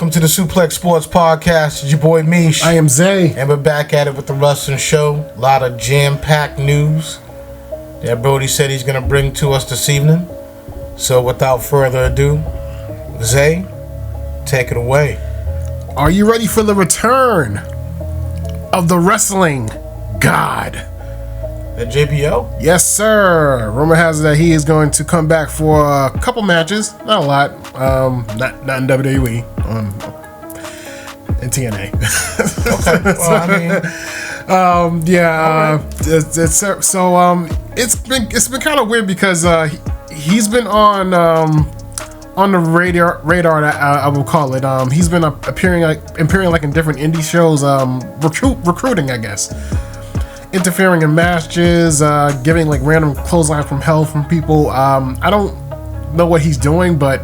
welcome to the Suplex Sports Podcast. It's your boy Mish. I am Zay. And we're back at it with the Wrestling Show. A lot of jam-packed news that Brody said he's going to bring to us this evening. So without further ado, Zay, take it away. Are you ready for the return of the wrestling god? The JBL? Yes, sir. Rumor has it that he is going to come back for a couple matches. Not a lot. Not in WWE. In TNA. Okay. Well, I mean... It's been kind of weird because he's been on the radar that I will call it. He's been appearing like in different indie shows, recruiting, I guess, interfering in matches, giving like random clothesline from hell from people. I don't know what he's doing, but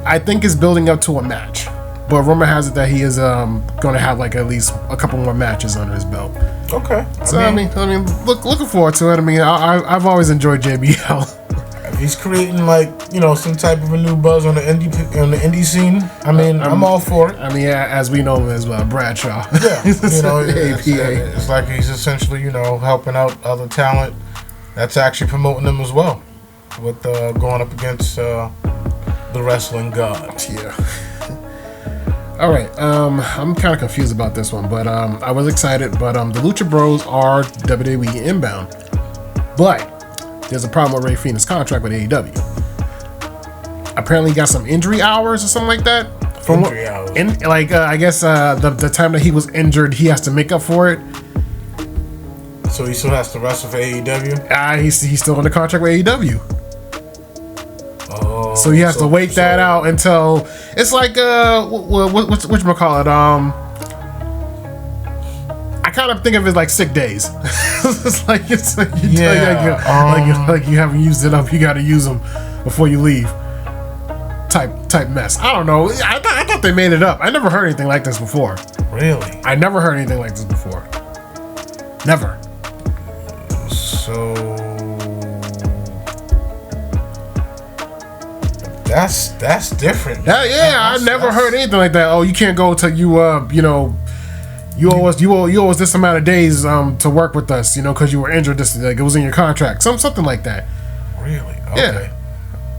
I think it's building up to a match. But rumor has it that he is going to have like at least a couple more matches under his belt. Okay. So I mean, looking forward to it. I mean, I've always enjoyed JBL. If he's creating like, you know, some type of a new buzz on the indie scene, I mean, I'm all for it. I mean, as we know him as well, Bradshaw. Yeah, you know, it's like he's essentially, you know, helping out other talent that's actually promoting them as well, with going up against the wrestling god. Yeah. All right, I'm kind of confused about this one, but I was excited. But the Lucha Bros are WWE inbound, but there's a problem with Ray Phoenix's contract with AEW. Apparently, he got some injury hours or something like that. Injury hours. I guess the time that he was injured, he has to make up for it. So he still has to wrestle for AEW. He's still on the contract with AEW. Oh, so he has to wait that out until it's like whatchamacallit, I kind of think of it like sick days. it's like you haven't used it up, you got to use them before you leave. Type mess. I don't know. I thought they made it up. I never heard anything like this before. Really? I never heard anything like this before. Never. So that's different. I never heard anything like that. Oh, you can't go till you you owe us this amount of days to work with us, you know, because you were injured. This, like, it was in your contract, something like that. Really? Okay.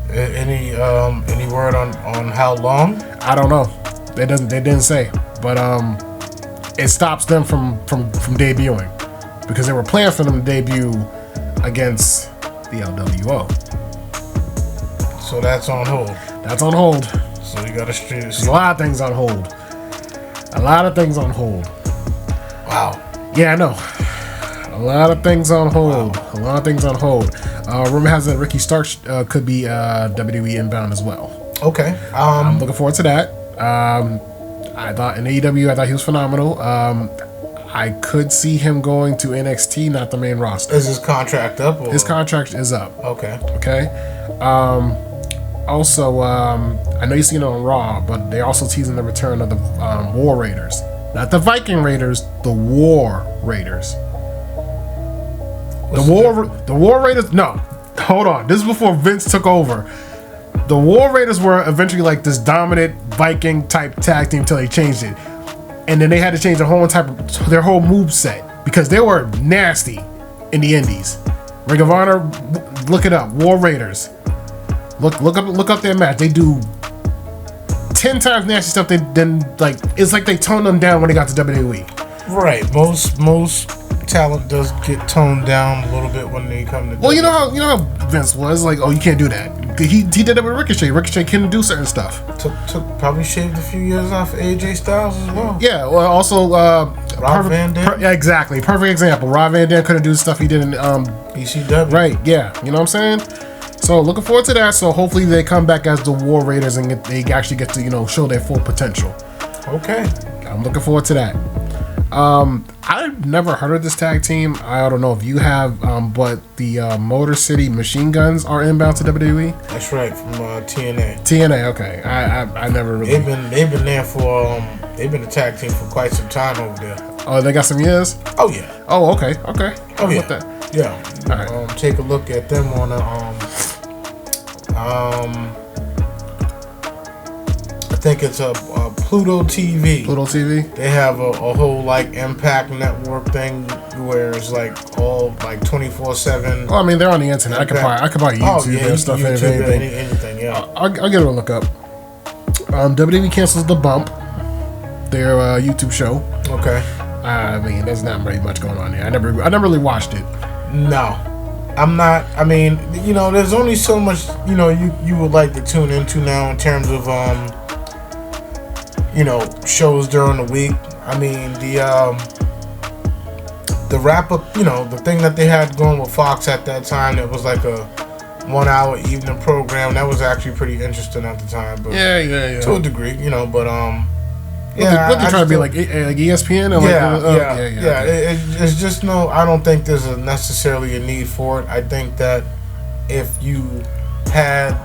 Yeah. Any word on how long? I don't know. They didn't say, but it stops them from debuting because they were planning for them to debut against the LWO. So that's on hold. That's on hold. So you got to stream. There's a lot of things on hold. A lot of things on hold. Wow. Yeah, I know. A lot of things on hold. Wow. A lot of things on hold. Rumor has that Ricky Starks could be WWE inbound as well. Okay. I'm looking forward to that. I thought in AEW, I thought he was phenomenal. I could see him going to NXT, not the main roster. Is his contract up? Or? His contract is up. Okay. Also, I know you've seen it on Raw, but they're also teasing the return of the War Raiders. Not the Viking Raiders, the War Raiders. The War Raiders. No, hold on. This is before Vince took over. The War Raiders were eventually like this dominant Viking type tag team until they changed it, and then they had to change their whole move set because they were nasty in the Indies. Ring of Honor, look it up. War Raiders. Look up their match. They do 10 times nasty stuff. It's like they toned them down when they got to WWE. Right. Most talent does get toned down a little bit when they come to. Well, you know how Vince was like, oh, you can't do that. He did it with Ricochet. Ricochet couldn't do certain stuff. Took probably shaved a few years off AJ Styles as well. Yeah. Well, also Rob Van Dam. Yeah, exactly. Perfect example. Rob Van Dam couldn't do stuff he did in ECW. Right. Yeah. You know what I'm saying? So looking forward to that. So hopefully they come back as the War Raiders and they actually get to show their full potential. Okay. I'm looking forward to that. I've never heard of this tag team. I don't know if you have, but the Motor City Machine Guns are inbound to WWE. That's right, from TNA. TNA, okay. I never really. They've been there for they've been a tag team for quite some time over there. Oh, they got some years. Oh yeah. Oh okay. Oh yeah. That? Yeah. All right. Take a look at them on a think it's a Pluto TV. Pluto TV. They have a whole like Impact Network thing where it's like all like 24/7. Well, I mean, they're on the internet. I could buy YouTube and stuff. YouTube, anything. Yeah. I'll give it a look up. WWE cancels The Bump, their YouTube show. Okay. I mean, there's not very much going on there. I never really watched it. No, I'm not. I mean, you know, there's only so much, you know, you would like to tune into now in terms of you know, shows during the week. I mean, the wrap up, you know, the thing that they had going with Fox at that time, it was like a 1 hour evening program that was actually pretty interesting at the time. But Yeah. to a degree, you know, but what they trying to be like ESPN? Or It's just no. I don't think there's necessarily a need for it. I think that if you had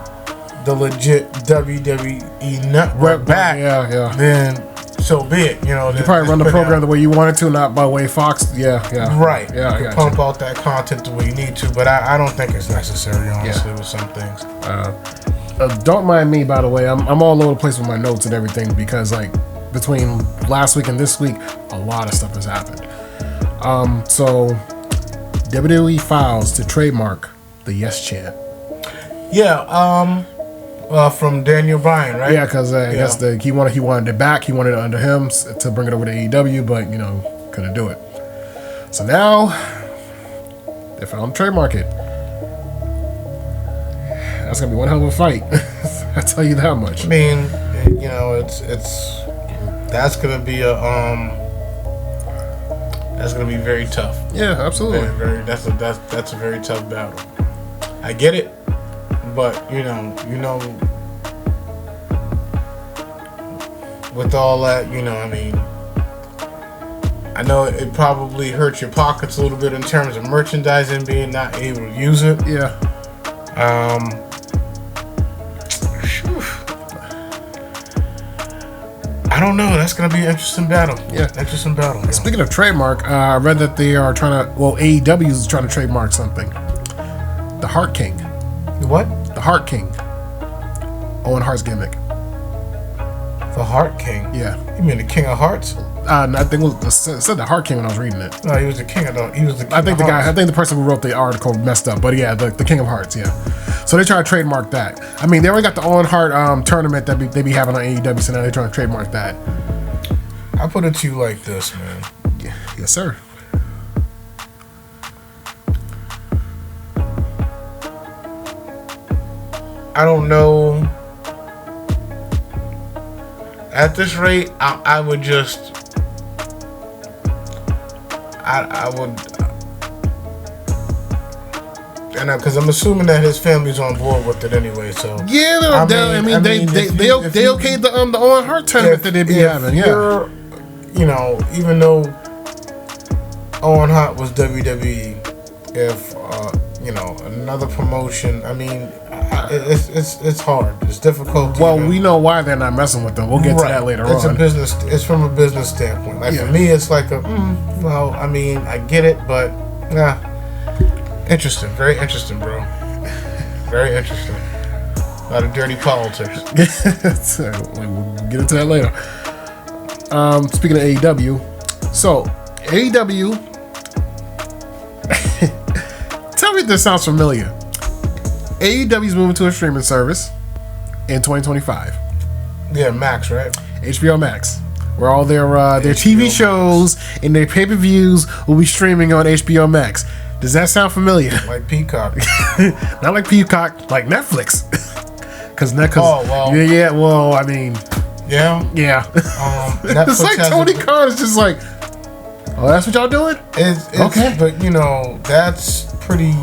the legit WWE network back, then so be it. You know, you probably run the program the way you wanted to, not by way Fox. Right. Yeah, you can pump out that content the way you need to, but I don't think it's necessary, honestly, with some things. Don't mind me, by the way. I'm all over the place with my notes and everything because, like, between last week and this week, a lot of stuff has happened. So WWE files to trademark the Yes Chant. Yeah. From Daniel Bryan, right? Yeah, because I guess he wanted it back. He wanted it under him to bring it over to AEW, but you know, couldn't do it. So now they found to trademark it. That's gonna be one hell of a fight. I tell you that much. I mean, you know, that's gonna be that's gonna be very tough. Yeah, absolutely. That's a very tough battle. I get it. But you know, with all that, you know, I mean, I know it probably hurts your pockets a little bit in terms of merchandising, being not able to use it. Yeah. I don't know. That's gonna be an interesting battle. Yeah, interesting battle. Yeah. Speaking of trademark, I read that they are trying to. Well, AEW is trying to trademark something. The Heart King. What? The Heart King. Owen Hart's gimmick. The Heart King? Yeah. You mean the King of Hearts? I think it said the Heart King when I was reading it. No, he was the King of the. He was the. King I think of the Hearts. guy. I think the person who wrote the article messed up, but yeah, the King of Hearts. Yeah. So they try to trademark that. I mean, they already got the Owen Hart tournament that they be having on AEW, so now they're trying to trademark that. I put it to you like this, man. Yeah. Yes, sir. I don't know. At this rate, I would just. I would. And because I'm assuming that his family's on board with it anyway, so yeah, they okayed the Owen Hart tournament that they be having. Yeah, you know, even though Owen Hart was WWE, if you know, another promotion, I mean, it's hard. It's difficult. Well, we know why they're not messing with them. We'll get to that later on. It's a business. It's from a business standpoint. Like for me, it's like well, I mean, I get it, but yeah. Interesting. Very interesting, bro. Very interesting. A lot of dirty politics. We'll get into that later. Speaking of AEW, so AEW, tell me if this sounds familiar. AEW's moving to a streaming service in 2025. Yeah, Max, right? HBO Max, where all their TV shows and their pay-per-views will be streaming on HBO Max. Does that sound familiar? Like Peacock. Not like Peacock, like Netflix. Well, well, I mean, yeah. It's like Tony Khan is just like, oh, that's what y'all doing? It's okay, but you know, that's pretty.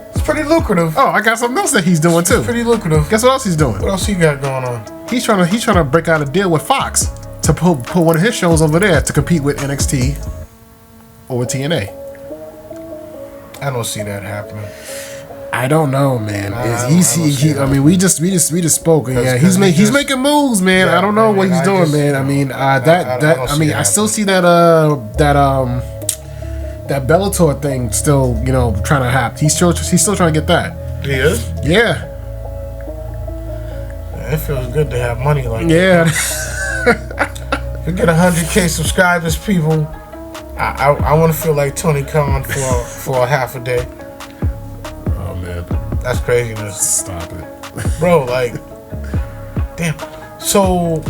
It's pretty lucrative. Oh, I got something else that he's doing too. It's pretty lucrative. Guess what else he's doing? What else he got going on? He's trying to break out a deal with Fox to put one of his shows over there to compete with NXT. Or with TNA. I don't see that happening. I don't know, man. I mean, we just spoke. Yeah, he's making moves, man. Yeah, I don't know what he's doing, man. I mean, I still see that Bellator thing still, trying to happen. He's still trying to get that. He is? Yeah. it feels good to have money like Yeah. that. If we get 100K subscribers, people, I want to feel like Tony Khan for a half a day. Oh man, that's craziness. Stop it, bro. Like, damn. So,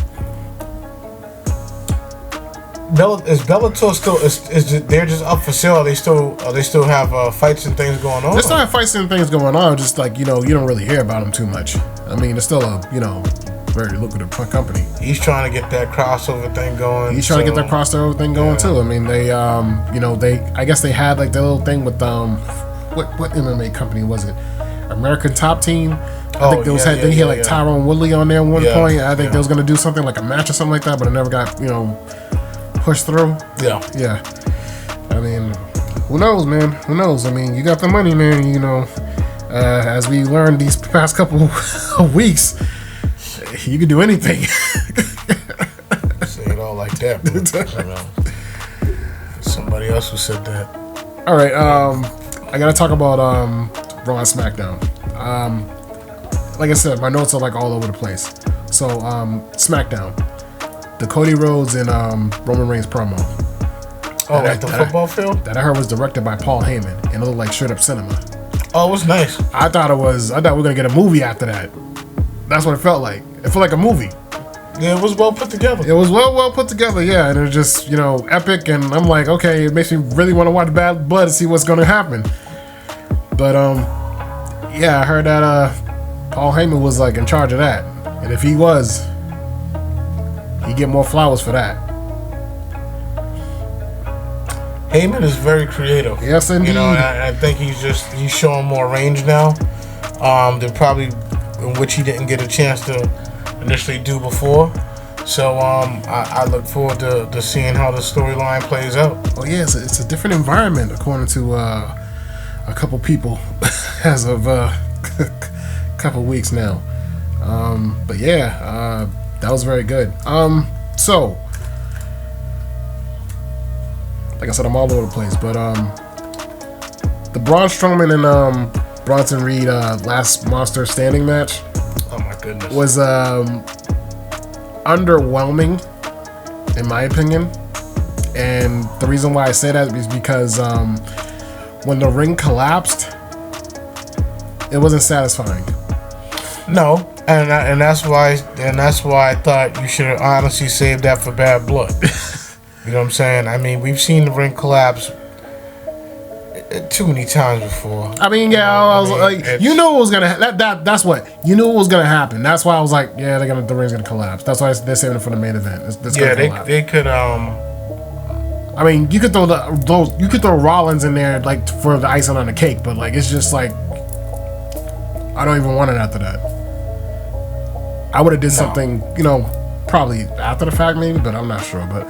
is Bellator still? They're just up for sale? They still have fights and things going on? They still have fights and things going on. Just like you don't really hear about them too much. I mean, it's still a very lucrative company. He's trying to get that crossover thing going. He's trying to get that crossover thing going too. I mean, they I guess they had like the little thing with what MMA company was it? American Top Team. I think he had Tyrone Woodley on there at one point. I think they was gonna do something like a match or something like that, but it never got pushed through. Yeah. I mean, who knows, man? Who knows? I mean, you got the money, man. As we learned these past couple of weeks, you can do anything. Say it all like that, bro. Somebody else who said that. All right, I gotta talk about Raw and SmackDown. Like I said, my notes are like all over the place. So SmackDown, the Cody Rhodes and Roman Reigns promo. Oh, like the football field? That I heard was directed by Paul Heyman, and it looked like straight up cinema. Oh, it was nice. I thought we were gonna get a movie after that. That's what it felt like. It felt like a movie. Yeah, it was well put together. It was well put together, yeah, and it was just epic. And I'm like, okay, it makes me really want to watch Bad Blood and see what's gonna happen. But yeah, I heard that Paul Heyman was like in charge of that, and if he was, he'd get more flowers for that. Heyman is very creative. Yes, indeed. I think he's showing more range now. Than probably in which he didn't get a chance to initially do before. So I look forward to seeing how the storyline plays out. Oh yeah, it's a different environment according to a couple people as of a couple weeks now. But yeah, that was very good. So like I said, I'm all over the place, but the Braun Strowman and Bronson Reed last Monster Standing match. Oh my goodness. Was underwhelming, in my opinion. And the reason why I say that is because when the ring collapsed, it wasn't satisfying. No, and that's why I thought you should have honestly saved that for Bad Blood. You know what I'm saying? I mean, we've seen the ring collapse too many times before. I mean, yeah, I was like, you knew it was gonna. That's what you knew it was gonna happen. That's why I was like, yeah, the ring's gonna collapse. That's why they're saving it for the main event. They could. I mean, you could throw Rollins in there like for the icing on the cake, but like it's just like I don't even want it after that. I would have did something, probably after the fact maybe, but I'm not sure. But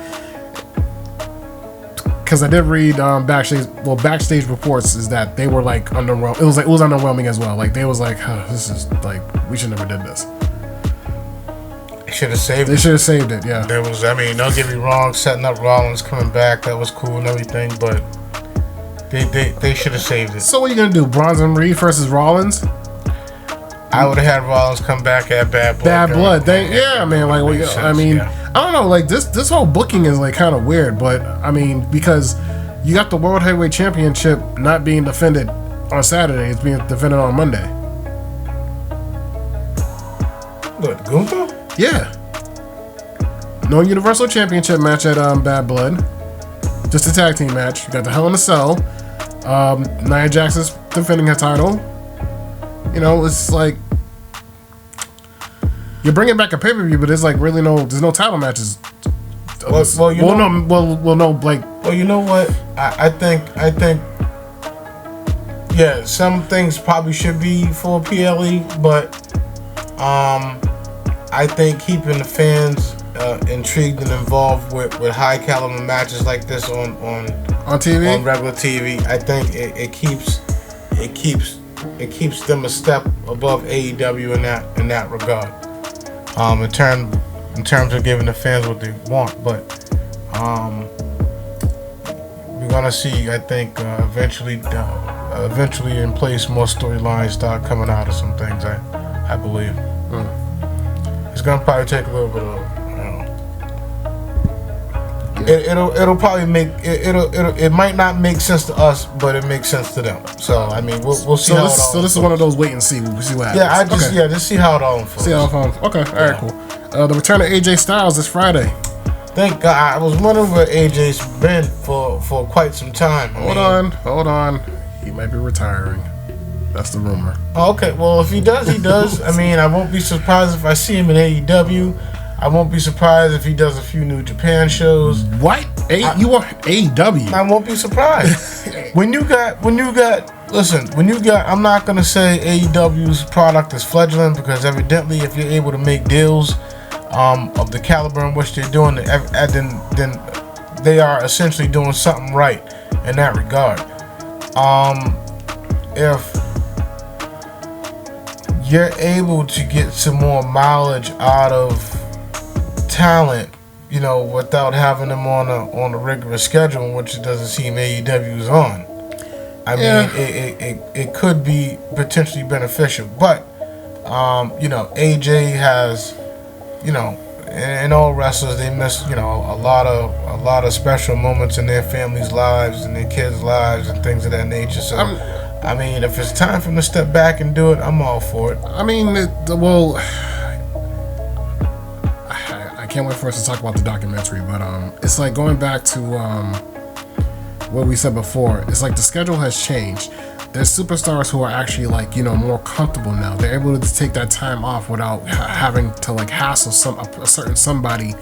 because I did read backstage reports is that they were like underwhelmed. It was underwhelming as well. Like they was like, this is like we should never did this. They should have saved it. They should have saved it. Yeah. There was. I mean, don't get me wrong. Setting up Rollins coming back, that was cool and everything, but they should have saved it. So what are you gonna do? Bronson Reed versus Rollins? I would have had Rollins come back at Bad Blood. Bad Blood. Man. Like, I mean, I don't know. Like this whole booking is like kind of weird, but I mean, because you got the World Heavyweight Championship not being defended on Saturday, it's being defended on Monday. What, Gunther? Yeah. No Universal Championship match at Bad Blood. Just a tag team match. You got the Hell in a Cell. Nia Jax's defending her title. It's like you're bringing back a pay-per-view, but there's like really there's no title matches. Well, you know what? I think yeah, some things probably should be for PLE, but I think keeping the fans intrigued and involved with high caliber matches like this on TV, on regular TV, I think it keeps them a step above AEW in that regard. In terms of giving the fans what they want, but we're gonna see. I think eventually in place more storylines start coming out of some things. I believe. It's gonna probably take a little bit of, it'll probably make it might not make sense to us, but it makes sense to them. So I mean, we'll see how it all. So this is one of those wait and see. We'll see what happens. Just see how it all unfolds. See how it unfolds. Okay, all right, cool. The return of AJ Styles this Friday. Thank God. I was wondering where AJ's been for quite some time. Hold on. He might be retiring. That's the rumor. Oh, okay. Well, if he does, he does. I mean, I won't be surprised if I see him in AEW. I won't be surprised if he does a few New Japan shows. What? You want AEW? I won't be surprised. when you got, I'm not going to say AEW's product is fledgling, because evidently if you're able to make deals of the caliber in which they're doing it, then they are essentially doing something right in that regard. If you're able to get some more mileage out of talent, without having them on a rigorous schedule, which it doesn't seem AEW is on. I mean, it could be potentially beneficial, but AJ has, and all wrestlers, they miss, a lot of special moments in their families' lives and their kids' lives and things of that nature. So, I mean, if it's time for him to step back and do it, I'm all for it. I mean, I can't wait for us to talk about the documentary, but it's like going back to what we said before. It's like the schedule has changed. There's superstars who are actually more comfortable now. They're able to take that time off without having to hassle a certain somebody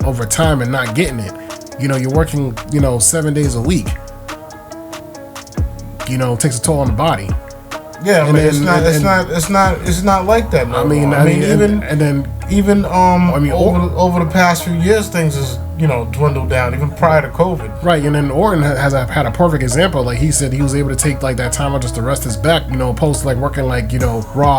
over time and not getting it. You're working 7 days a week. It takes a toll on the body. Yeah, but it's not like that. No over the past few years, things has dwindled down, even prior to COVID. Right, and then Orton has had a perfect example. Like he said, he was able to take that time out just to rest his back. Opposed to working Raw,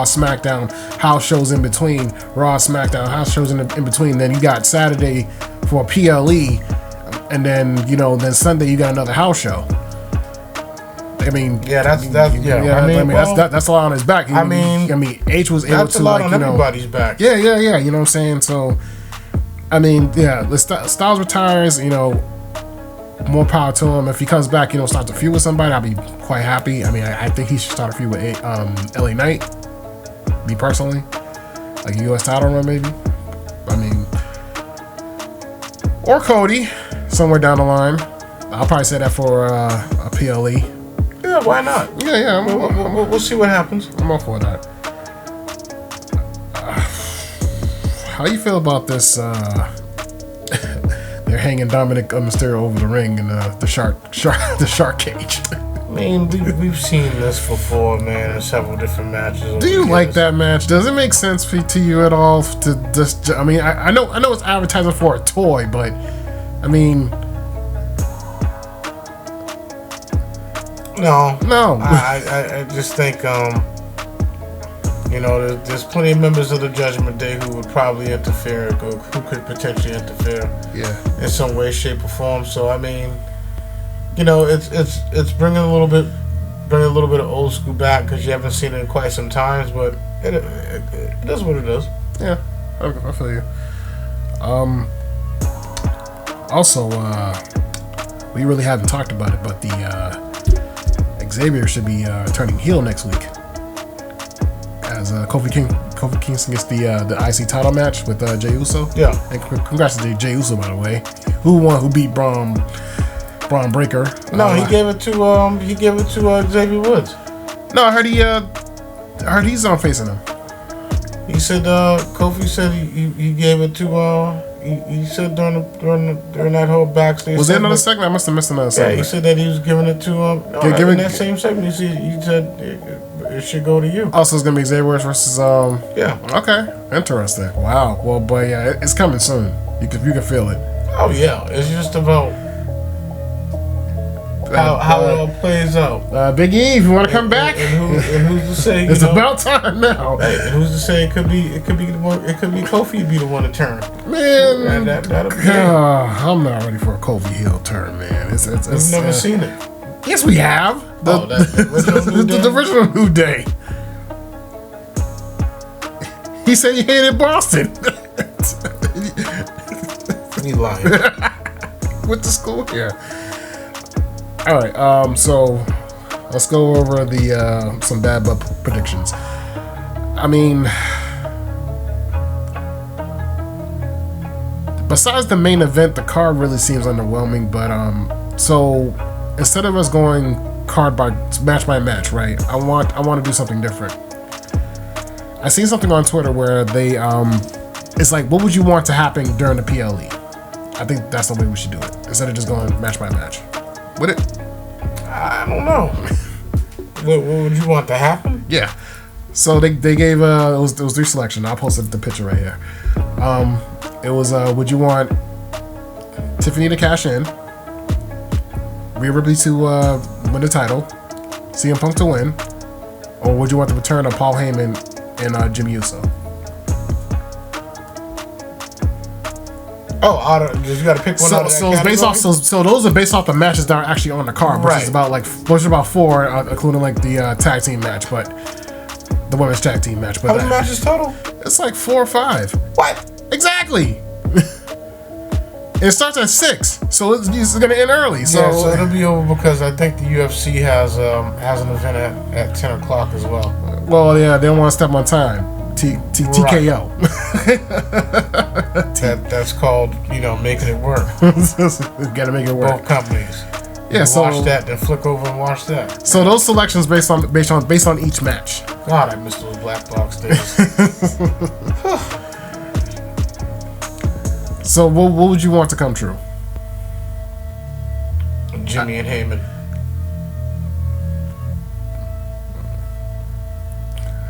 SmackDown, house shows in between, Raw, SmackDown, house shows in between. Then you got Saturday for PLE, and then then Sunday you got another house show. I mean, that's a lot on his back. I mean, H was able that's to a lot on everybody's back. Yeah. You know what I'm saying? So, I mean, Styles retires. More power to him. If he comes back, starts a feud with somebody, I'll be quite happy. I mean, I think he should start a feud with LA Knight. Me personally, like a US title run, maybe. I mean, or Cody, somewhere down the line. I'll probably say that for a PLE. Yeah, why not? Yeah. We'll see what happens. I'm all for that. How you feel about this? They're hanging Dominic Mysterio over the ring in the shark cage. I mean, we've seen this before, man, in several different matches. Do you like that match? Does it make sense to you at all? To just, I mean, I know it's advertising for a toy, but I mean. No. I just think, there's plenty of members of the Judgment Day who would probably interfere, who could potentially interfere, in some way, shape, or form. So I mean, it's bringing a little bit of old school back, because you haven't seen it in quite some times. But it is what it is. Yeah, I feel you. Also, we really haven't talked about it, but the Xavier should be turning heel next week, as Kofi Kingston gets the IC title match with Jey Uso. Yeah, and congrats to Jey Uso, by the way. Who beat Braun Breaker? No, he gave it to Xavier Woods. No, I heard he's on facing him. He said Kofi said he gave it to he said during that whole backstage. Was there another segment? I must have missed another segment. Yeah, he said that he was giving it to in that same segment. He said it should go to you. Also, it's gonna be Xavier versus Yeah. Okay, interesting. Wow. Well, but yeah, it's coming soon. You can feel it. Oh yeah, it's just about how it all plays out. Big E, if you want to come back, and who's to say it's about time now? Hey, and who's to say it could be Kofi be the one to turn? Man, that'll be I'm not ready for a Kofi heel turn, man. We've never seen it. Yes, we have. The original New Day. He said he hated Boston. Me lying. With the school? Yeah. All right. So let's go over the some bad butt predictions. I mean, besides the main event, the card really seems underwhelming. But so instead of us going card by match, right? I want to do something different. I seen something on Twitter where they it's like, what would you want to happen during the PLE? I think that's the way we should do it instead of just going match by match. Would it? I don't know. What would you want to happen? Yeah. So they gave it was 3 selection. I'll post the picture right here. It was would you want Tiffany to cash in, Rhea Ripley to win the title, CM Punk to win, or would you want the return of Paul Heyman and Jimmy Uso? Oh, you got to pick one out of that it's based off. So those are based off the matches that are actually on the card, which Right. is about 4, including like the tag team match, but the women's tag team match. But How many matches total? it's like 4 or 5. What? Exactly. It starts at 6, so it's gonna end early. So, Yeah, so it'll be over because I think the UFC has an event at 10 o'clock as well. well, yeah, they don't want to step on time. TKO. That's called, making it work. Gotta make it work. Both companies. Yeah, so Watch that, then flick over and watch that. So those selections based on each match. God, I miss those black box days. So what would you want to come true? Jimmy and Heyman.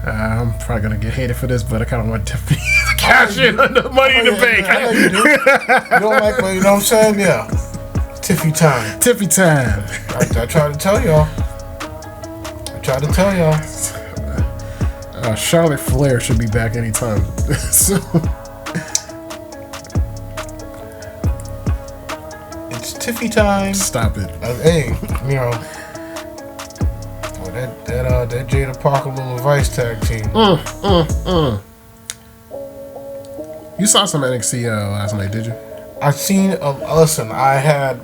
I'm probably gonna get hated for this, but I kind of want Tiffany to cash in on the Money in the Bank. I know you do. You don't like money, you know what I'm saying? Yeah. Tiffy time. Tiffy time. I tried to tell y'all. Charlotte Flair should be back anytime. So It's Tiffy time. stop it. Hey, that Jada Parker Little Vice tag team. You saw some NXT last night, did you? I seen. Listen, I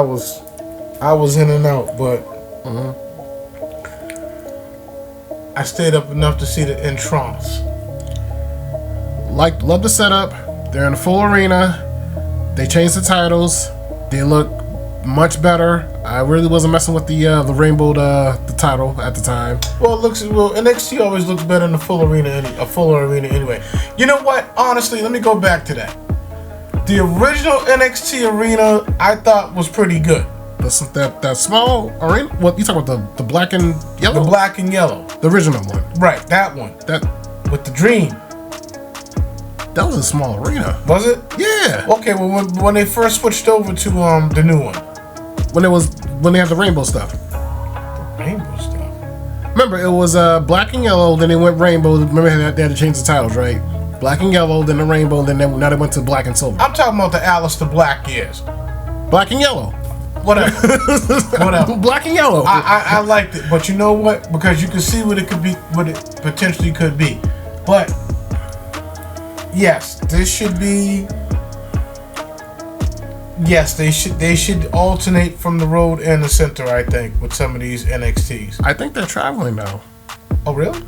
was in and out, but I stayed up enough to see the entrance. Love the setup. They're in a full arena. They changed the titles. They look much better. I really wasn't messing with the rainbow the title at the time. Well, NXT always looks better in a full arena anyway. You know what? Honestly, let me go back to that. The original NXT arena I thought was pretty good. That small arena. What you talking about? The black and yellow? The black and yellow. The original one. Right, that one. That With the dream. was a small arena. Was it? Yeah. Okay, well when they first switched over to the new one. When they had the rainbow stuff. Rainbow stuff. Remember, it was black and yellow. Then they went rainbow. Remember they had to change the titles, right? Black and yellow, then the rainbow, then now they went to black and silver. I'm talking about the Aleister Black years. Black and yellow. Whatever. Black and yellow. I liked it, but you know what? Because you can see what it potentially could be. But yes, this should be. Yes, they should alternate from the road and the center. I think with some of these NXTs. I think they're traveling now. Oh really?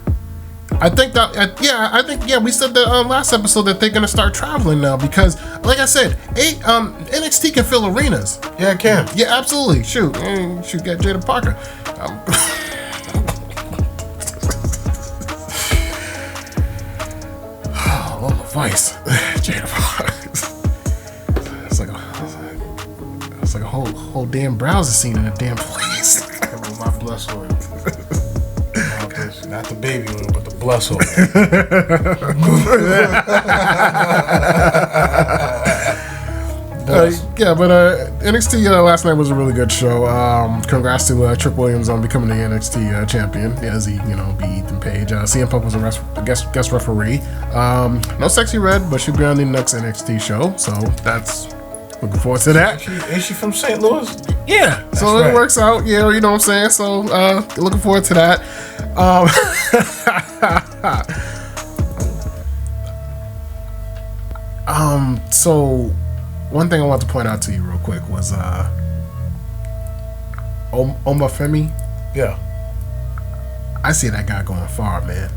I think we said that last episode that they're gonna start traveling now because, like I said, NXT can fill arenas. Yeah, it can. Yeah, absolutely. Shoot, get Jada Parker. Lola Vice, Jada Parker. It's like a whole damn browser scene in a damn place. My bless oil. Not the baby oil, but the bless oil. NXT last night was a really good show. Congrats to Trick Williams on becoming the NXT champion as he beat Ethan Page. CM Punk was a guest referee. No Sexy Red, but she'll be on the next NXT show, so that's looking forward to that. Is she from St. Louis? Yeah, that's so right. It works out. Yeah, you know what I'm saying. So looking forward to that. So, one thing I want to point out to you real quick was Omafemi. Yeah. I see that guy going far, man.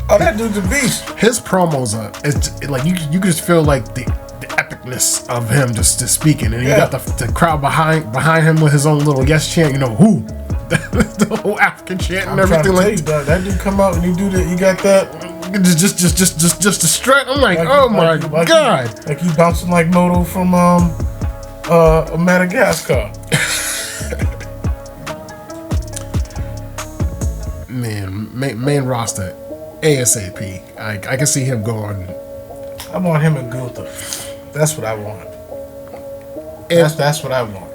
Oh, that dude's a beast. His promos are, it's like you can just feel like the epicness of him just speaking, and you got the crowd behind him with his own little yes chant. You know who, the whole African chant and everything like that. That dude come out and you do that. You got that. Just a strut. I'm like oh my god! Like you bouncing like Moto from Madagascar. Man, main roster, ASAP. I can see him going. I want him and Gunther. That's what I want. That's what I want.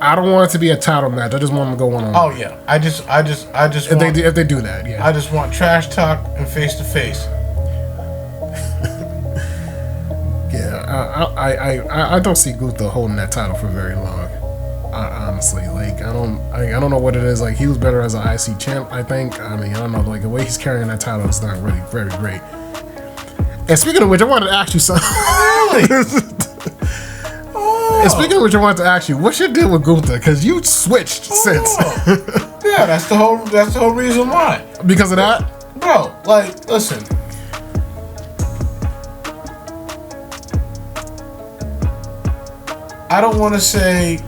I don't want it to be a title match. I just want them to go one on one. Oh yeah, I just. If they do that, yeah. I just want trash talk and face to face. Yeah, I don't see Gunther holding that title for very long. Honestly, like I don't know what it is. Like he was better as an IC champ, I think. I mean, I don't know. Like the way he's carrying that title is not really very great. And speaking of which, I wanted to ask you something. And speaking of which, I wanted to ask you, what's your deal with Gunther? Because you switched since. Yeah, that's the whole reason why. Because of that, bro. Like, listen. I don't want to say.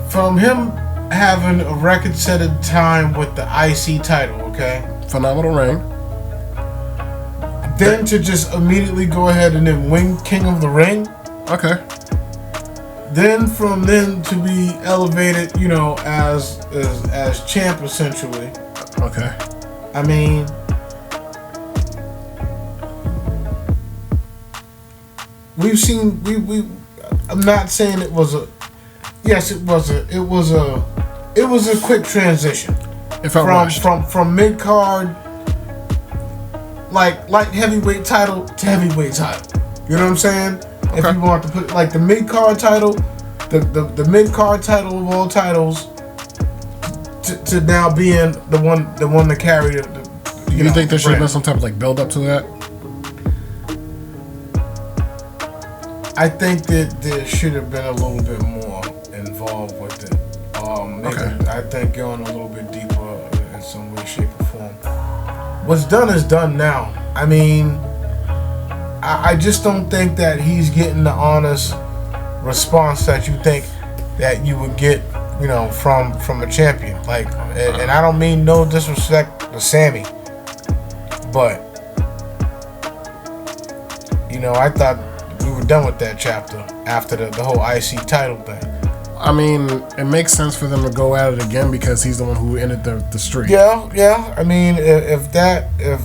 From him having a record-setting time with the IC title, okay? Phenomenal reign. Then to just immediately go ahead and then win King of the Ring. Okay. Then from then to be elevated, you know, as champ essentially. Okay. I mean, we've seen I'm not saying it was a. Yes, it was a quick transition. It felt rushed. From mid card, like light heavyweight title to heavyweight title. You know what I'm saying? Okay. If you want to put like the mid card title, the mid card title of all titles, to now being the one to carry the you think there should have been some type of like build up to that? I think that there should have been a little bit more involved with it. Okay. I think going a little bit deeper in some way, shape, or form. What's done is done now. I mean, I just don't think that he's getting the honest response that you think that you would get, you know, from a champion. Like, and I don't mean no disrespect to Sammy, but you know, I thought we were done with that chapter after the whole IC title thing. I mean, it makes sense for them to go at it again because he's the one who ended the streak. Yeah. I mean, if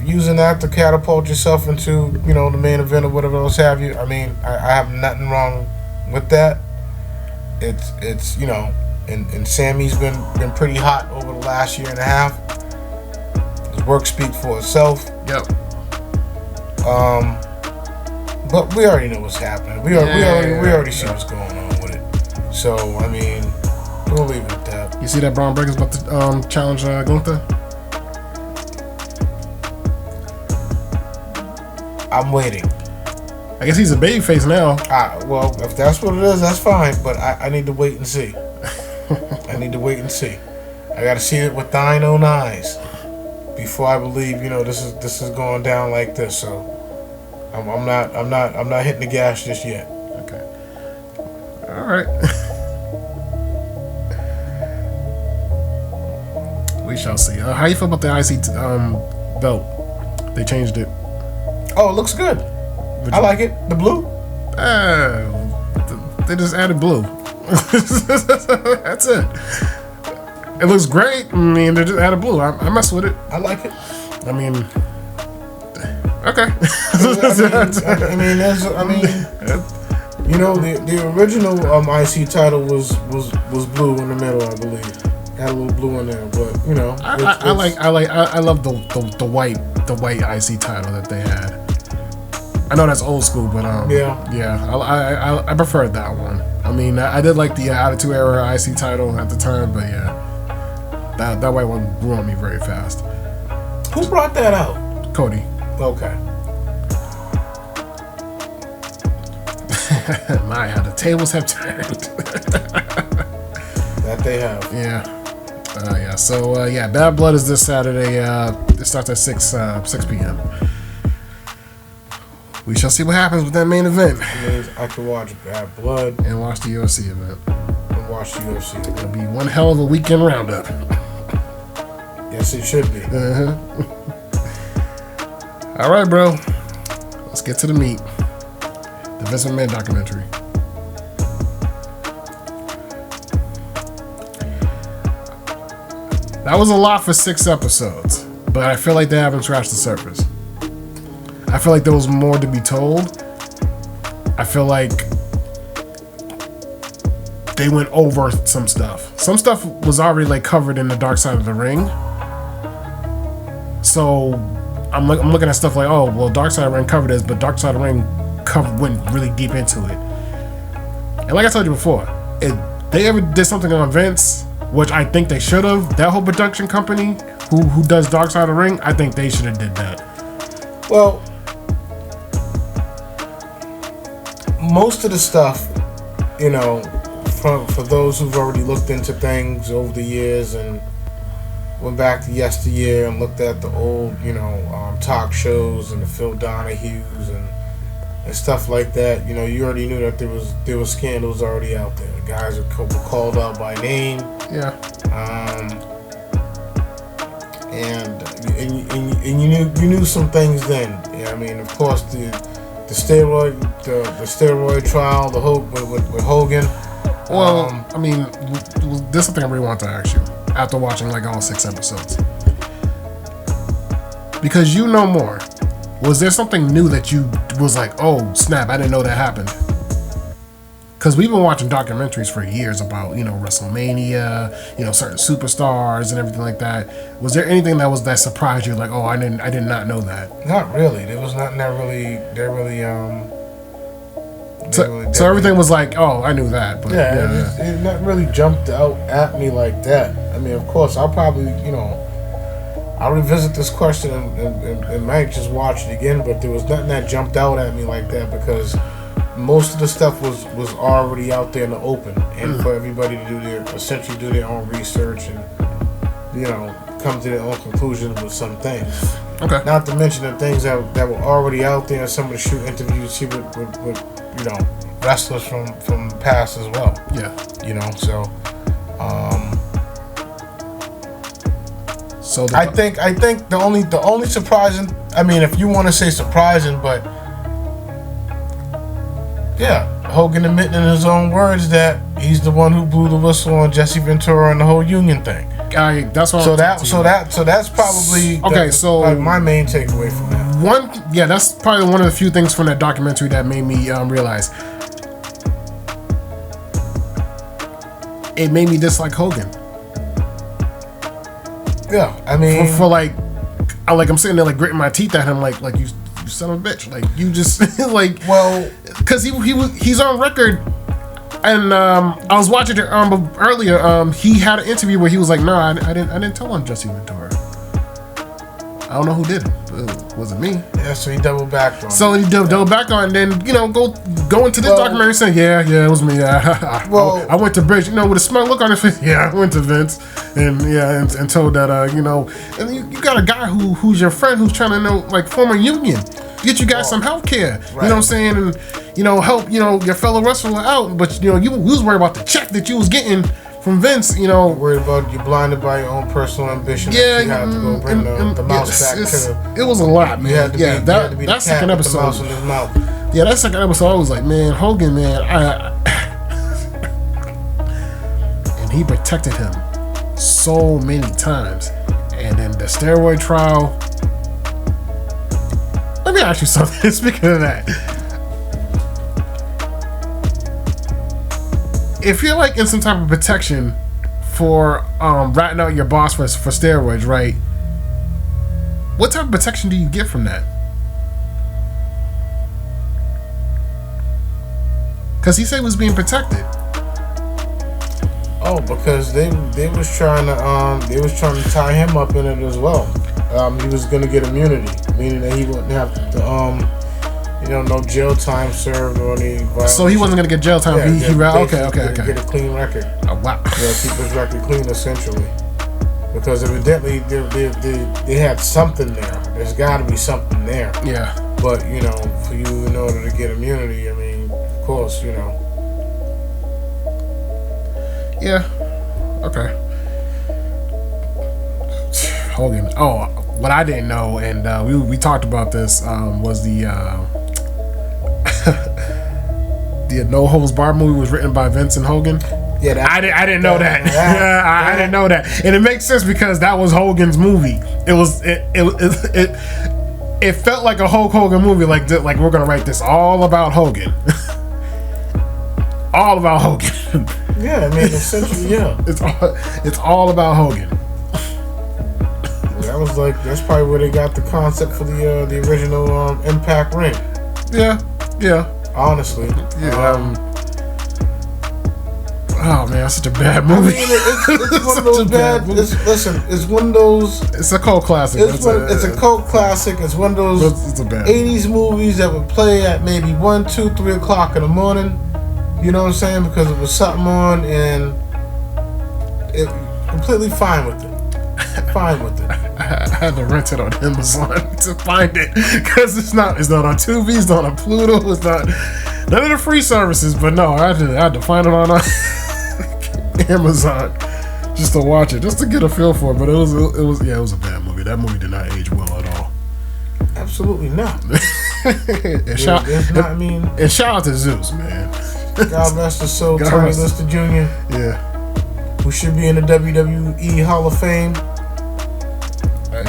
using that to catapult yourself into, you know, the main event or whatever else have you, I mean, I have nothing wrong with that. It's you know, and Sammy's been pretty hot over the last year and a half. His work speaks for itself. Yep. But we already know what's happening. We already see what's going on with it. So I mean, we'll leave it at that. You see that Braun Breaker's about to challenge Gunther? I'm waiting. I guess he's a babyface now. Well, if that's what it is, that's fine. But I need to wait and see. I need to wait and see. I got to see it with thine own eyes before I believe, you know, this is going down like this. So I'm not hitting the gas just yet. Okay. All right. We shall see. How you feel about the IC belt? They changed it. Oh, it looks good. I like it. The blue. They just added blue. That's it. It looks great. I mean, they just added blue. I mess with it. I like it. I mean, okay. I mean, you know, the original IC title was blue in the middle, I believe. Had a little blue in there, but you know, I love the white IC title that they had. I know that's old school, but I preferred that one. I mean, I did like the Attitude Era IC title at the time, but yeah, that white one grew on me very fast. Who brought that out? Cody. Okay. My, how the tables have turned. That they have. Yeah. Yeah. So Bad Blood is this Saturday. It starts at 6 p.m. We shall see what happens with that main event. It means I can watch Bad Blood and watch the UFC event. And watch the UFC event. It'll be one hell of a weekend roundup. Yes, it should be. All right, bro. Let's get to the meat. The Vince McMahon documentary. That was a lot for 6 episodes, but I feel like they haven't scratched the surface. I feel like there was more to be told. I feel like they went over some stuff. Some stuff was already like covered in the Dark Side of the Ring. So I'm looking at stuff like, oh, well, Dark Side of the Ring covered this, but Dark Side of the Ring went really deep into it. And like I told you before, if they ever did something on Vince, which I think they should have, that whole production company who does Dark Side of the Ring, I think they should have did that. Well, most of the stuff, you know, for those who've already looked into things over the years and went back to yesteryear and looked at the old, you know, talk shows and the Phil Donahues and stuff like that, you know, you already knew that there was scandals already out there. The guys were called out by name. Yeah. And you knew some things then. Yeah, I mean, of course, the steroid trial, the whole with Hogan. Well, I mean, there's something I really want to ask you after watching like all 6 episodes, because you know more. Was there something new that you was like, oh snap, I didn't know that happened? Because we've been watching documentaries for years about, you know, WrestleMania, you know, certain superstars and everything like that. Was there anything that surprised you? Like, oh, I did not know that. Not really. There was nothing that really. So everything was like, oh, I knew that. But it not really jumped out at me like that. I mean, of course, I'll probably, you know, I'll revisit this question and might just watch it again. But there was nothing that jumped out at me like that because most of the stuff was already out there in the open, and for everybody to essentially do their own research and, you know, come to their own conclusions with some things. Okay. Not to mention the things that were already out there. Some of the shoot interviews see with you know, wrestlers from the past as well. Yeah. You know, so I think the only surprising, I mean, if you want to say surprising, but yeah, Hogan admitting in his own words that he's the one who blew the whistle on Jesse Ventura and the whole union thing. That's what. So that's probably okay. So my main takeaway from that. That's probably one of the few things from that documentary that made me realize. It made me dislike Hogan. Yeah, I mean, for like I'm sitting there like gritting my teeth at him, like you son of a bitch, like you just like, well, because he's on record, and I was watching it earlier. He had an interview where he was like, no, I didn't tell on Jesse Ventura. I don't know who did it. It wasn't me. Yeah, so he doubled back on. So he doubled back on, and then, you know, go into this documentary saying, yeah, it was me. Yeah, well, I went to Bridge, you know, with a smug look on his face. Yeah, I went to Vince, and and told that, you know, and you got a guy who's your friend who's trying to know, like, form a union, get you guys some health care. Right. You know what I'm saying, and, you know, help, you know, your fellow wrestler out, but, you know, you was worried about the check that you was getting from Vince, you know. Worried about you blinded by your own personal ambition. Yeah, you had to go bring the mouse back to. It was a lot, man. That second episode. Yeah, that second episode, I was like, man, Hogan, man, and he protected him so many times. And then the steroid trial. Let me ask you something. Speaking of that. If you're like in some type of protection for ratting out your boss for steroids, right? What type of protection do you get from that? Because he said he was being protected. Oh, because they was trying to tie him up in it as well. he was gonna get immunity, meaning that he wouldn't have to, no jail time served or any violation. So he wasn't gonna get jail time. Okay. Get a clean record. Oh, wow. Yeah, keep his record clean essentially, because evidently they had something there. There's got to be something there. Yeah. But for you in order to get immunity, I mean, of course, Yeah. Okay. Hogan. Oh, what I didn't know, and we talked about this, was the the No Holds Barred movie was written by Vincent Hogan. Yeah, I didn't know that. I didn't know that, and it makes sense because that was Hogan's movie. It felt like a Hulk Hogan movie, like we're gonna write this all about Hogan, all about Hogan. Yeah, I mean, essentially, yeah. It's all about Hogan. That's probably where they got the concept for the original Impact ring. Yeah. Honestly. Yeah. Oh man, that's such a bad movie. I mean, it's one of those bad. It's one of those. It's a cult classic. It's a cult classic. It's one of those it's a bad 80s movies that would play at maybe 1, 2, 3 o'clock in the morning. You know what I'm saying? Because it was something on, and it completely fine with it. Fine with it. I had to rent it on Amazon to find it because it's not on Tubi, it's not on Pluto, it's not none of the free services. But no, I had to find it on Amazon just to watch it, just to get a feel for it. But it was a bad movie. That movie did not age well at all. Absolutely not. And shout out to Zeus, man. God rest his soul, Tony Lister Jr. Yeah. Who should be in the WWE Hall of Fame.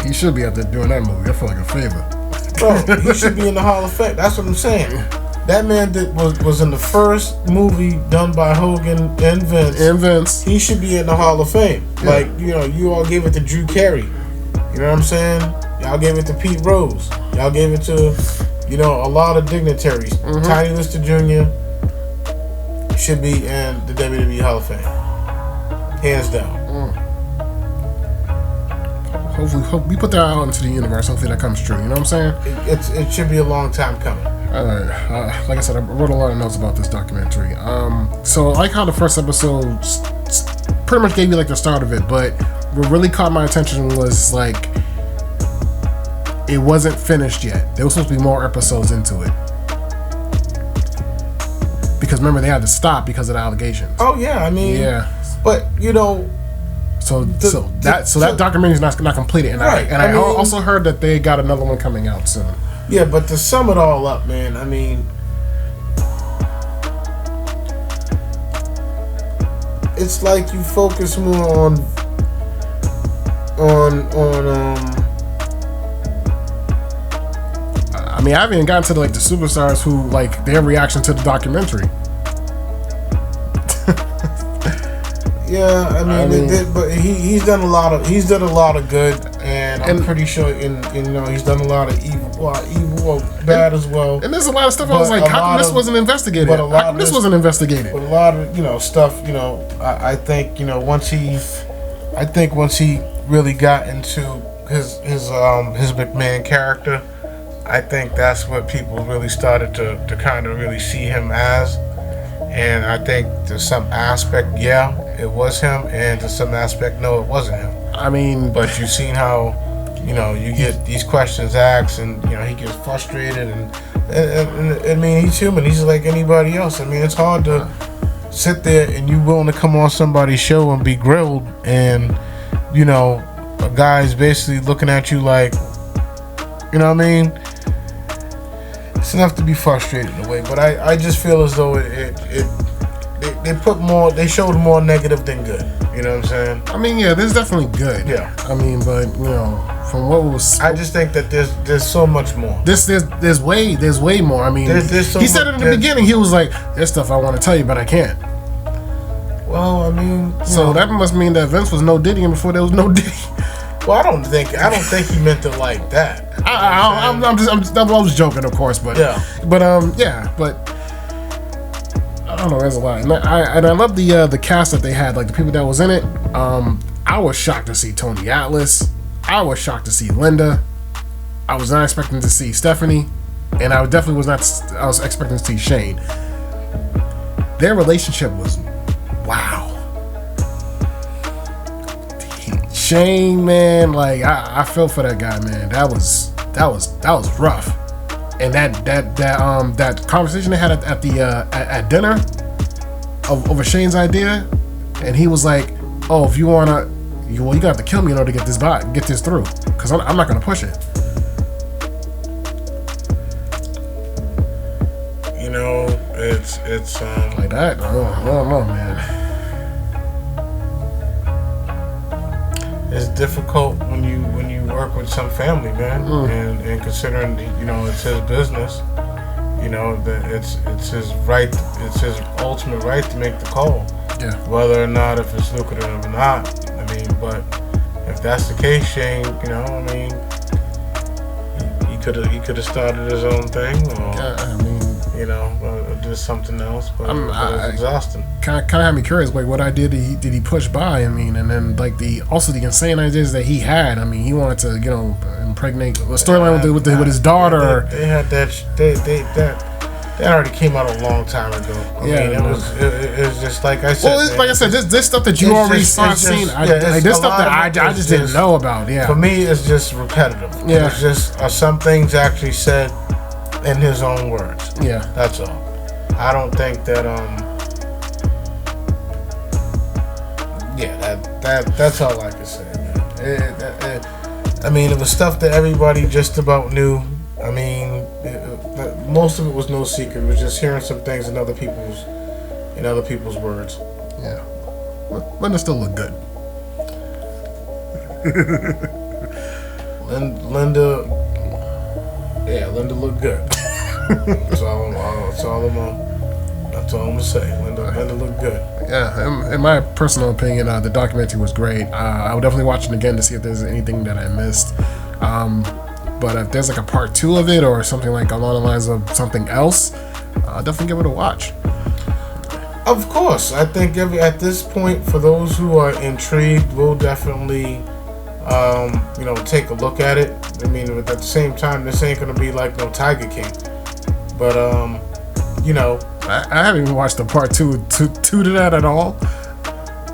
He should be out there doing that movie. I feel like a favor. Bro, he should be in the Hall of Fame. That's what I'm saying. That man was in the first movie done by Hogan and Vince. He should be in the Hall of Fame. Yeah. Like, you all gave it to Drew Carey. You know what I'm saying? Y'all gave it to Pete Rose. Y'all gave it to, a lot of dignitaries. Mm-hmm. Tiny Lister Jr. should be in the WWE Hall of Fame. Hands down. Hopefully, we put that out into the universe. Hopefully that comes true. You know what I'm saying? It should be a long time coming. All right. Like I said, I wrote a lot of notes about this documentary. So I like how the first episode pretty much gave you like the start of it, but what really caught my attention was like it wasn't finished yet. There was supposed to be more episodes into it. Because remember, they had to stop because of the allegations. Oh yeah, I mean, yeah. But So that documentary is not completed, and right. I also heard that they got another one coming out soon. Yeah, but to sum it all up, man, I mean, it's like you focus more on I mean, I haven't even gotten to the superstars who like their reaction to the documentary. Yeah, I mean but he's done a lot of good, and I'm pretty sure he's done a lot of evil, bad as well. And there's a lot of stuff I was like, how come this wasn't investigated? But a lot of stuff, I think once he really got into his McMahon character, I think that's what people really started to kind of really see him as. And I think to some aspect, yeah, it was him, and to some aspect, no, it wasn't him. I mean, but you've seen how, you get these questions asked, and he gets frustrated, and I mean, he's human. He's like anybody else. I mean, it's hard to sit there and you willing to come on somebody's show and be grilled, and a guy's basically looking at you like, what I mean. It's enough to be frustrated in a way, but I just feel as though they showed more negative than good. You know what I'm saying? I mean, yeah, there's definitely good. Yeah. I mean, but from what was, I just think that there's so much more. There's way more. I mean, he said it in the beginning. He was like, "There's stuff I want to tell you, but I can't." Well, I mean, so that must mean that Vince was no Diddy before there was no Diddy. Well, I don't think he meant it like that. I was joking, of course, but yeah, but I don't know. There's a lot, and I love the cast that they had, like the people that was in it. I was shocked to see Tony Atlas. I was shocked to see Linda. I was not expecting to see Stephanie, and I definitely was not. I was expecting to see Shane. Their relationship was wow. Shane, man, like I feel for that guy, man. That was rough. And that conversation they had at dinner over Shane's idea, and he was like, "Oh, if you wanna, you gotta have to kill me in order to get this through, because I'm not gonna push it." You know, it's like that. I don't know, man. It's difficult when you work with some family, man, and considering, you know, it's his business, you know, that it's his right, it's his ultimate right to make the call, yeah, whether or not if it's lucrative or not. I mean, but if that's the case, Shane, you know, I mean, he could have started his own thing, or I mean, you know, did something else, but it was exhausting. Kind of had me curious, like what idea did he push by? I mean, and then like the insane ideas that he had. I mean, he wanted to, you know, impregnate the storyline with his daughter. They had that already came out a long time ago. I mean, it was just like I said. Well, like I said, this stuff that you already seen. This stuff that I just didn't know about. Yeah, for me, it's just repetitive. Yeah, it's just some things actually said in his own words. Yeah, that's all. I don't think that that's all I can say, man. I mean, it was stuff that everybody just about knew. I mean, most of it was no secret. It was just hearing some things in other people's words. Yeah, Linda still looked good. Linda looked good. That's all I'm gonna say. Linda looked good. Yeah, in my personal opinion, the documentary was great. I would definitely watch it again to see if there's anything that I missed. But if there's like a part 2 of it or something like along the lines of something else, I'll definitely give it a watch. Of course, I think at this point, for those who are intrigued, we'll definitely, you know, take a look at it. I mean, at the same time, this ain't gonna be like no Tiger King, but you know, I haven't even watched the part two to that at all.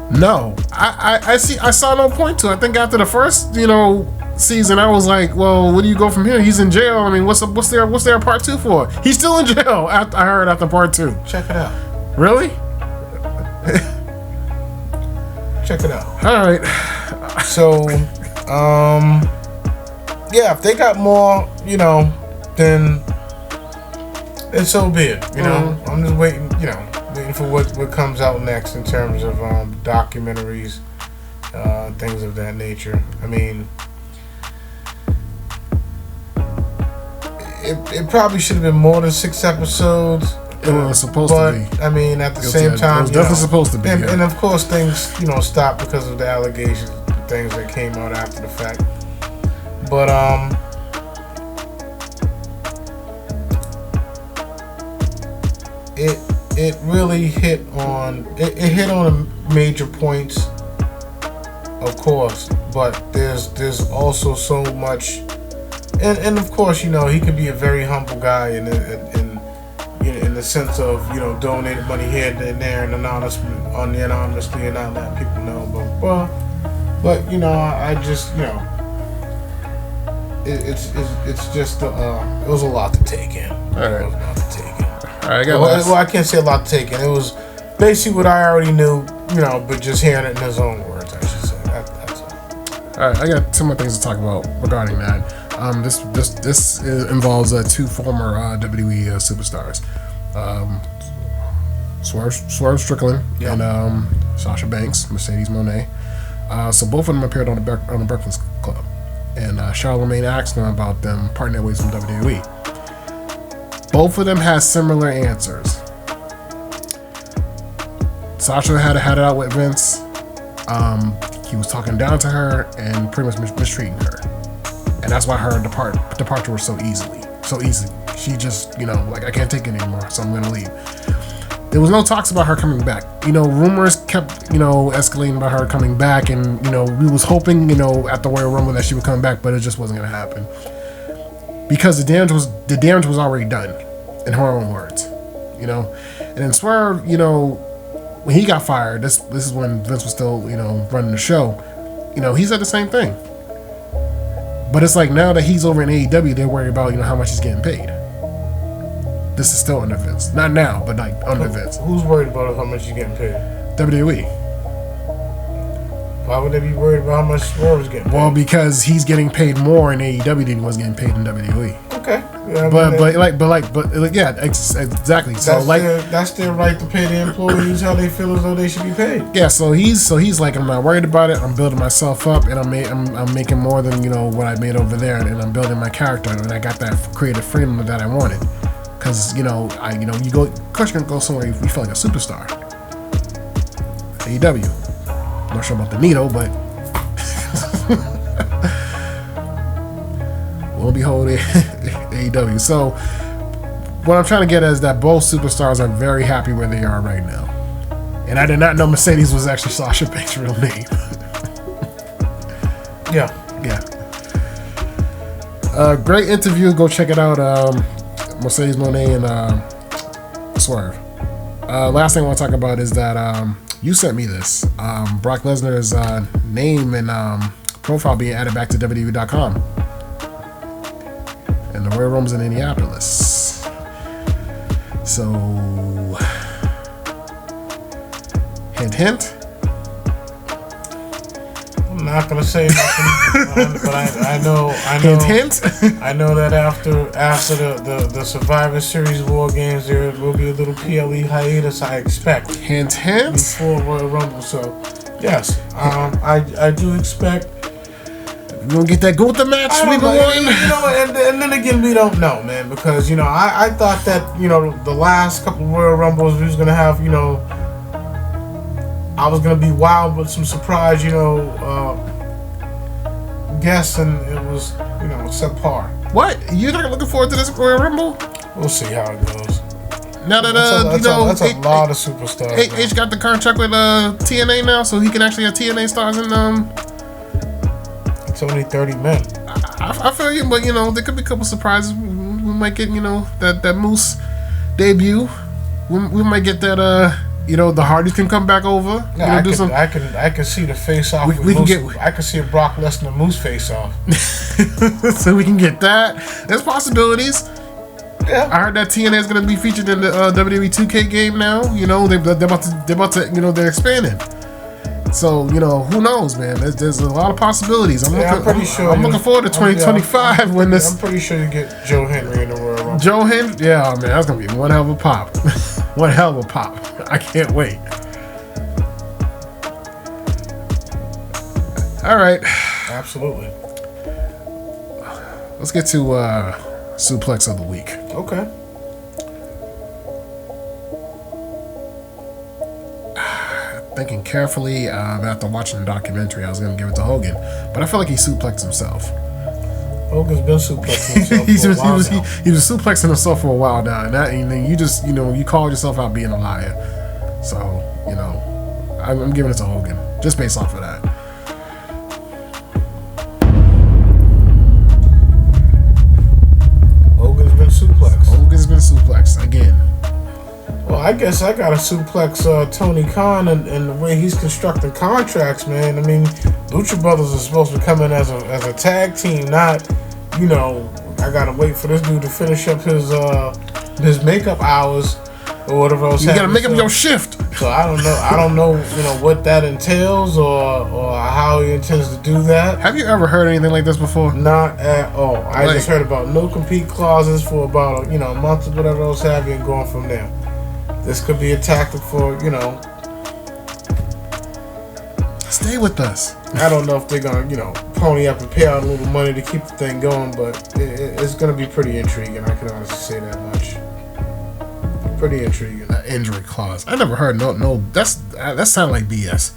No, I saw no point to it. I think after the first, you know, season, I was like, well, where do you go from here? He's in jail. I mean, what's there a part 2 for? He's still in jail. I heard after part 2. Check it out. Really? Check it out. All right. So, yeah, if they got more, you know, then it's so be it. You know, I'm just waiting for what comes out next in terms of documentaries, things of that nature. I mean, it probably should have been more than 6 episodes. It was supposed to be. I mean, at the same time, it was definitely supposed to be. And of course, things, you know, stopped because of the allegations, things that came out after the fact. But it really hit on major points, of course. But there's also so much, and of course, you know, he could be a very humble guy in the sense of, you know, donating money here and there and anonymously and not letting people know. But you know, I just, you know, it's just it was a lot to take in. All right. It was a lot to take in. All right, Well, I can't say a lot to take in. It was basically what I already knew, you know, but just hearing it in his own words, I should say. That's all. All right, I got 2 more things to talk about regarding that. This involves 2 former WWE superstars, Swerve Strickland and Sasha Banks, Mercedes Moné. So both of them appeared on the Breakfast Club, and Charlamagne asked them about them parting their ways from WWE. Both of them had similar answers. Sasha had it out with Vince. He was talking down to her and pretty much mistreating her, and that's why her departure was so easy. She just, you know, like, I can't take it anymore, so I'm gonna leave. there was no talks about her coming back. Rumors kept, escalating about her coming back, and, we was hoping, at the Royal Rumble that she would come back, but it just wasn't going to happen. Because the damage was already done, in her own words, And then Swerve, when he got fired, this is when Vince was still, running the show, he said the same thing. But it's like now that he's over in AEW, they're worried about, how much he's getting paid. This is still under Vince. Not now, but like under Vince. Who's worried about how much he's getting paid? WWE. Why would they be worried about how much Swerve is getting paid? Well, because he's getting paid more in AEW than he was getting paid in WWE. Okay. Yeah, Yeah, exactly. So that's their right to pay the employees how they feel as though they should be paid. Yeah. So he's like, I'm not worried about it. I'm building myself up, and I'm making more than what I made over there, and I'm building my character, and I got that creative freedom that I wanted. Because you go, of course you're gonna go somewhere you feel like a superstar. AEW. I'm not sure about the needle, but lo and behold, AEW. So what I'm trying to get at is that both superstars are very happy where they are right now. And I did not know Mercedes was actually Sasha Banks' real name. Yeah. Great interview. Go check it out. Mercedes Moné and Swerve. Last thing I want to talk about is that you sent me this. Brock Lesnar's name and profile being added back to WWE.com. And the Royal Rumble's in Indianapolis. So, hint. I'm not gonna say nothing, but I know. Hint. I know that after the Survivor Series War Games, there will be a little PLE hiatus. I expect. Hint. Before Royal Rumble, so yes, I do expect. We gonna get that Gunther match we going. And then again, we don't know, man, because I thought that the last couple of Royal Rumbles we was gonna have I was gonna be wild with some surprise guests, and it was subpar. What? You're not looking forward to this Royal Rumble? We'll see how it goes. Now that that's a lot of superstars. H got the contract with TNA now, so he can actually have TNA stars in It's only 30 men. I feel you, but there could be a couple surprises. We might get that Moose debut. We might get that the Hardys can come back over. Yeah, I can see the face off. I can see a Brock Lesnar Moose face off. So we can get that. There's possibilities. Yeah. I heard that TNA is going to be featured in the WWE 2K game now. They're about to they're expanding. So who knows, man? There's a lot of possibilities. I'm looking forward to 2025 when this. I'm pretty sure you get Joe Henry in the Royal Rumble. Joe Henry, yeah, man, that's gonna be one hell of a pop. One hell of a pop. I can't wait. All right. Absolutely. Let's get to Suplex of the Week. Okay. Thinking carefully after watching the documentary, I was going to give it to Hogan, but I feel like he suplexed himself. Hogan's been suplexing himself for a while now. He was suplexing himself for a while now, and then you just you called yourself out being a liar. So I'm giving it to Hogan just based off of that. Hogan's been suplexed again. Well, I guess I gotta suplex Tony Khan and the way he's constructing contracts, man. I mean, Lucha Brothers are supposed to come in as a tag team, not, I gotta wait for this dude to finish up his makeup hours or whatever else. You gotta make up your shift. So I don't know, what that entails or how he intends to do that. Have you ever heard anything like this before? Not at all. I just heard about no compete clauses for about a month or whatever else have you, and going from there. This could be a tactic for, Stay with us. I don't know if they're going to, pony up and pay out a little money to keep the thing going, but it's going to be pretty intriguing. I can honestly say that much. Pretty intriguing. Injury clause. I never heard no. That sounds like BS.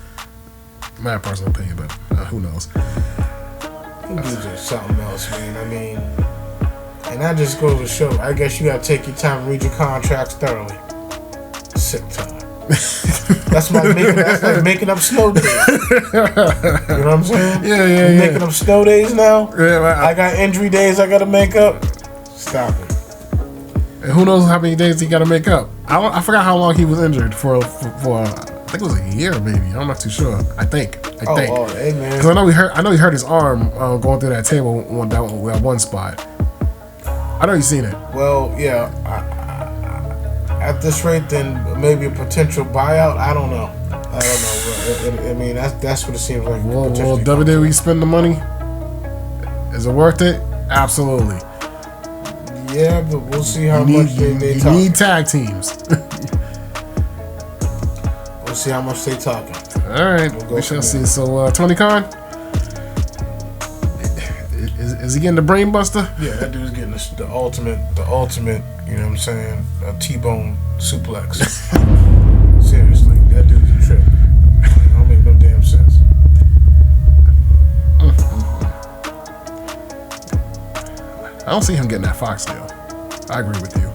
My personal opinion, but who knows? These are something else, man. I mean, and that just goes to show, I guess you got to take your time and read your contracts thoroughly. Sick time. That's like making up snow days. You know what I'm saying? Yeah. Making up snow days now. Yeah, man. I got injury days I gotta make up. Stop it. And who knows how many days he got to make up? I forgot how long he was injured for. I think it was a year, maybe. I'm not too sure. I think. Oh, hey man. Because I know he hurt his arm going through that table that one spot. I know you've seen it. Well, yeah. At this rate, then maybe a potential buyout. I don't know. I mean, that's what it seems like. Will WWE spend the money? Is it worth it? Absolutely. Yeah, but we'll see how much they talk. You need tag teams. We'll see how much they talking. All right, we shall see. So, Tony Khan, is he getting the brain buster? Yeah, that dude's getting the ultimate. You know what I'm saying? A T-bone suplex. Seriously, that dude's a trip. It don't make no damn sense. I don't see him getting that Fox deal. I agree with you.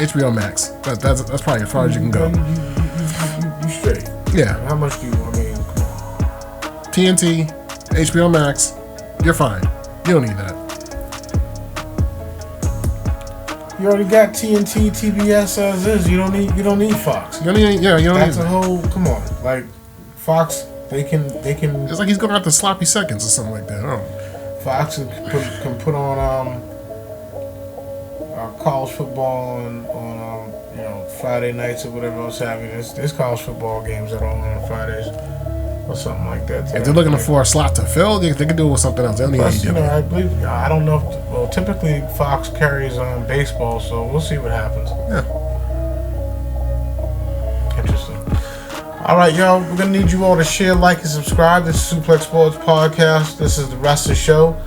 HBO Max. That's probably as far as you can go. You straight. Yeah. How much do you? I mean, come on. TNT, HBO Max. You're fine. You don't need that. You already got TNT, TBS as is. You don't need Fox. You don't need. Yeah, you don't That's need. a whole. Come on, like Fox. They can. It's like he's going out to sloppy seconds or something like that. I don't know. Fox can put on college football on Friday nights or whatever else having. There's college football games that are on Fridays or something like that. If they're looking for a slot to fill, they can do it with something else. They don't need Plus, I don't know. Well, typically Fox carries on baseball, so we'll see what happens. Yeah. Interesting. All right, y'all. We're gonna need you all to share, like, and subscribe. This is Suplex Sports Podcast. This is the rest of the show.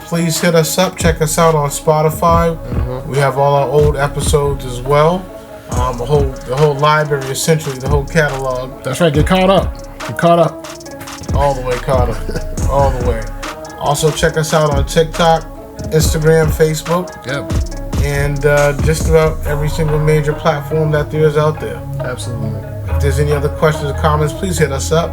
Please hit us up. Check us out on Spotify. Mm-hmm. We have all our old episodes as well. The whole library, essentially, the whole catalog. That's right. Get caught up. All the way caught up. All the way. Also, check us out on TikTok, Instagram, Facebook. Yep. And just about every single major platform that there is out there. Absolutely. If there's any other questions or comments, please hit us up.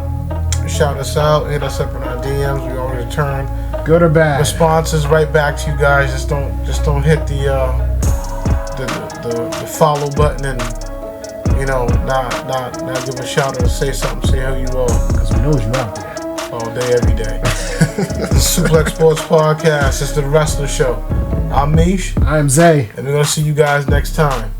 Shout us out. Hit us up in our DMs. We always return good or bad responses right back to you guys. Just don't hit the follow button and not give a shout out or say something. Say who you are. Because we know you out there all day, every day. The Suplex Sports Podcast. It's the wrestler show. I'm Mish. I'm Zay. And we're gonna see you guys next time.